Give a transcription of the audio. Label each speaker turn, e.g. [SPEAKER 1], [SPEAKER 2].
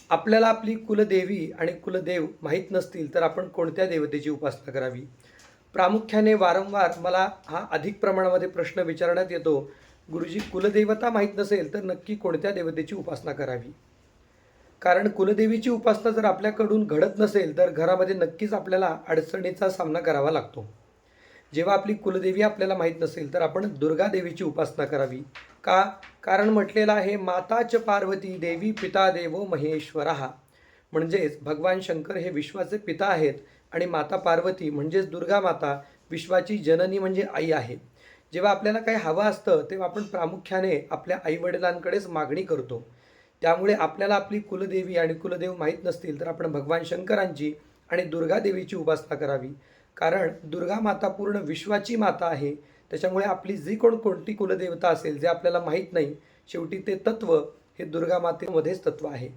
[SPEAKER 1] आपल्याला आपली कुलदेवी आणि कुलदेव माहीत नसतील तर आपण कोणत्या देवतेची उपासना करावी? प्रामुख्याने वारंवार मला हा अधिक प्रमाणामध्ये प्रश्न विचारण्यात येतो, गुरुजी कुलदेवता माहीत नसेल तर नक्की कोणत्या देवतेची उपासना करावी? कारण कुलदेवीची उपासना जर आपल्याकडून घडत नसेल तर घरामध्ये नक्कीच आपल्याला अडचणीचा सामना करावा लागतो. जेव्हा आपली कुलदेवी आपल्याला माहीत नसेल तर आपण दुर्गा देवीची उपासना करावी. का? कारण म्हटलेलं आहे, माता च पार्वती देवी पिता देवो महेश्वरः. म्हणजेच भगवान शंकर हे विश्वाचे पिता आहेत आणि माता पार्वती म्हणजेच दुर्गा माता विश्वाची जननी म्हणजे आई आहे. जेव्हा आपल्याला काही हवं असतं तेव्हा आपण प्रामुख्याने आपल्या आईवडिलांकडेच मागणी करतो. त्यामुळे आपल्याला आपली कुलदेवी आणि कुलदेव माहीत नसतील तर आपण भगवान शंकरांची आणि दुर्गा देवीची उपासना करावी. कारण दुर्गा माता पूर्ण विश्वाची माता आहे. त्याच्यामुळे आपली जी कोणती कुलदेवता असेल जे आपल्याला माहीत नाही, शेवटी ते तत्त्व हे दुर्गा मातेमध्येच तत्त्व आहे.